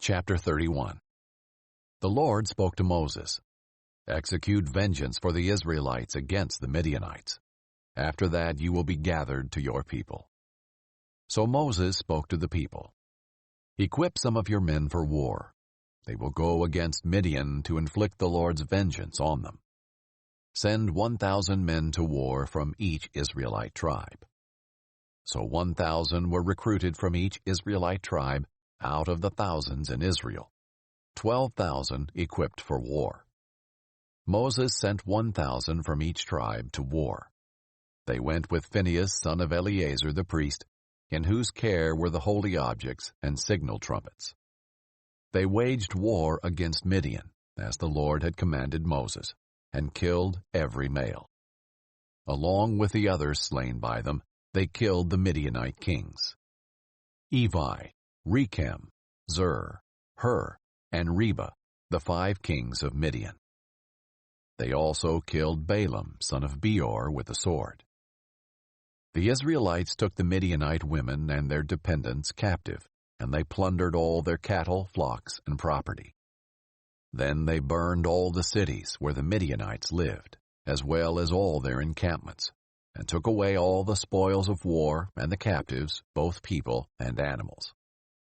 Chapter 31. The Lord spoke to Moses, "Execute vengeance for the Israelites against the Midianites. After that you will be gathered to your people." So Moses spoke to the people, "Equip some of your men for war. They will go against Midian to inflict the Lord's vengeance on them. Send 1,000 men to war from each Israelite tribe." So 1,000 were recruited from each Israelite tribe out of the thousands in Israel, 12,000 equipped for war. Moses sent 1,000 from each tribe to war. They went with Phinehas, son of Eleazar the priest, in whose care were the holy objects and signal trumpets. They waged war against Midian, as the Lord had commanded Moses, and killed every male. Along with the others slain by them, they killed the Midianite kings: Evi, Rechem, Zur, Hur, and Reba, the 5 kings of Midian. They also killed Balaam, son of Beor, with the sword. The Israelites took the Midianite women and their dependents captive, and they plundered all their cattle, flocks, and property. Then they burned all the cities where the Midianites lived, as well as all their encampments, and took away all the spoils of war and the captives, both people and animals.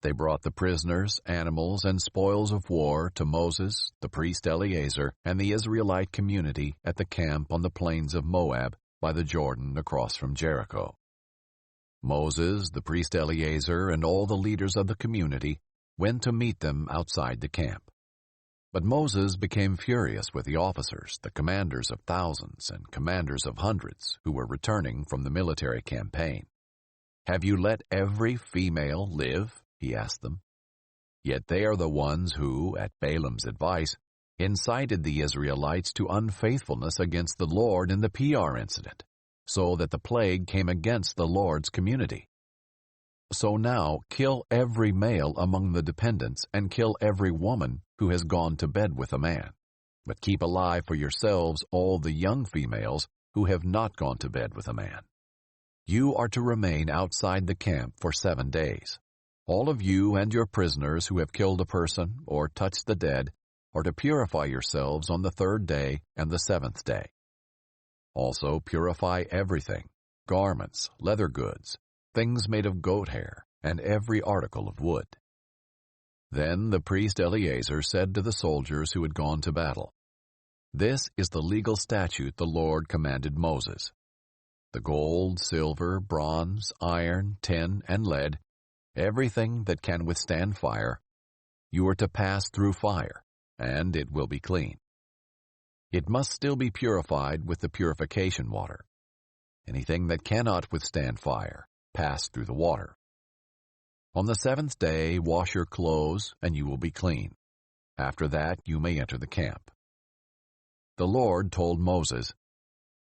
They brought the prisoners, animals, and spoils of war to Moses, the priest Eleazar, and the Israelite community at the camp on the plains of Moab by the Jordan across from Jericho. Moses, the priest Eleazar, and all the leaders of the community went to meet them outside the camp. But Moses became furious with the officers, the commanders of thousands and commanders of hundreds, who were returning from the military campaign. "Have you let every female live?" he asked them. Yet they are the ones who, at Balaam's advice, incited the Israelites to unfaithfulness against the Lord in the Peor incident, so that the plague came against the Lord's community. So now kill every male among the dependents and kill every woman who has gone to bed with a man. But keep alive for yourselves all the young females who have not gone to bed with a man. You are to remain outside the camp for 7 days. All of you and your prisoners who have killed a person or touched the dead are to purify yourselves on the 3rd day and the 7th day. Also purify everything: garments, leather goods, things made of goat hair, and every article of wood. Then the priest Eleazar said to the soldiers who had gone to battle, "This is the legal statute the Lord commanded Moses. The gold, silver, bronze, iron, tin, and lead, everything that can withstand fire, you are to pass through fire, and it will be clean. It must still be purified with the purification water. Anything that cannot withstand fire, pass through the water. On the 7th day, wash your clothes, and you will be clean. After that, you may enter the camp." The Lord told Moses,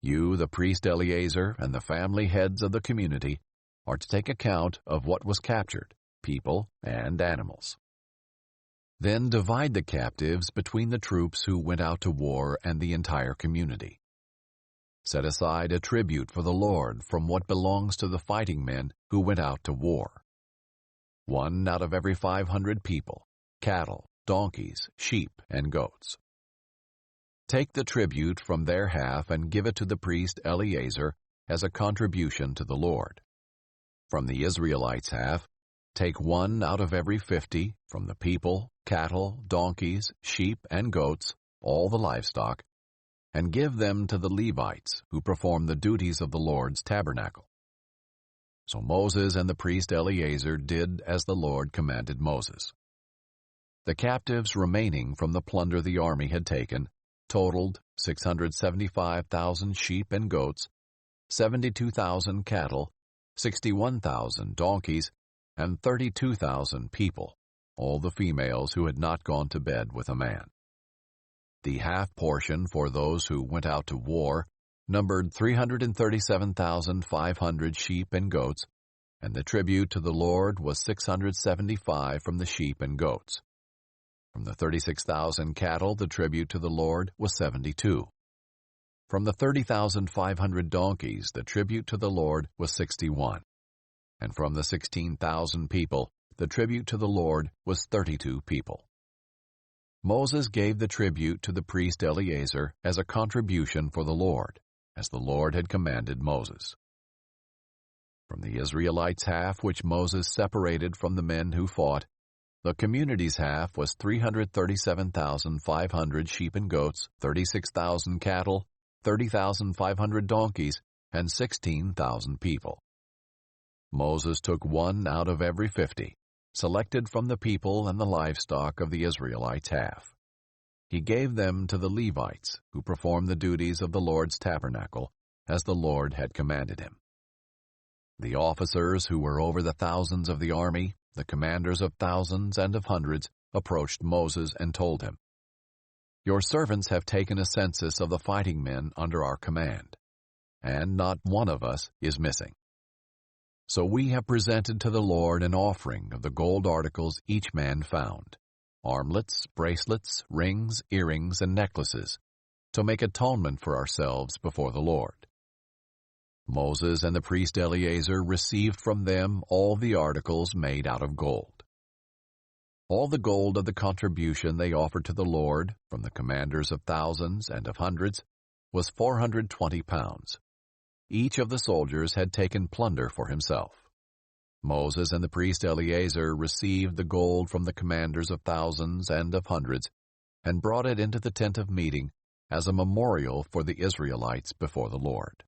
"You, the priest Eleazar, and the family heads of the community are to take account of what was captured, people and animals. Then divide the captives between the troops who went out to war and the entire community. Set aside a tribute for the Lord from what belongs to the fighting men who went out to war. 1 out of every 500 people, cattle, donkeys, sheep, and goats. Take the tribute from their half and give it to the priest Eleazar as a contribution to the Lord. From the Israelites' half, take 1 out of every 50 from the people, cattle, donkeys, sheep, and goats, all the livestock, and give them to the Levites who perform the duties of the Lord's tabernacle." So Moses and the priest Eleazar did as the Lord commanded Moses. The captives remaining from the plunder the army had taken totaled 675,000 sheep and goats, 72,000 cattle, 61,000 donkeys, and 32,000 people, all the females who had not gone to bed with a man. The half portion for those who went out to war numbered 337,500 sheep and goats, and the tribute to the Lord was 675 from the sheep and goats. From the 36,000 cattle, the tribute to the Lord was 72. From the 30,500 donkeys, the tribute to the Lord was 61. And from the 16,000 people, the tribute to the Lord was 32 people. Moses gave the tribute to the priest Eleazar as a contribution for the Lord, as the Lord had commanded Moses. From the Israelites' half which Moses separated from the men who fought, the community's half was 337,500 sheep and goats, 36,000 cattle, 30,500 donkeys, and 16,000 people. Moses took one out of every 50, selected from the people and the livestock of the Israelites' half. He gave them to the Levites, who performed the duties of the Lord's tabernacle, as the Lord had commanded him. The officers who were over the thousands of the army, the commanders of thousands and of hundreds, approached Moses and told him, "Your servants have taken a census of the fighting men under our command, and not one of us is missing. So we have presented to the Lord an offering of the gold articles each man found, armlets, bracelets, rings, earrings, and necklaces, to make atonement for ourselves before the Lord." Moses and the priest Eleazar received from them all the articles made out of gold. All the gold of the contribution they offered to the Lord, from the commanders of thousands and of hundreds, was 420 pounds. Each of the soldiers had taken plunder for himself. Moses and the priest Eleazar received the gold from the commanders of thousands and of hundreds, and brought it into the tent of meeting as a memorial for the Israelites before the Lord.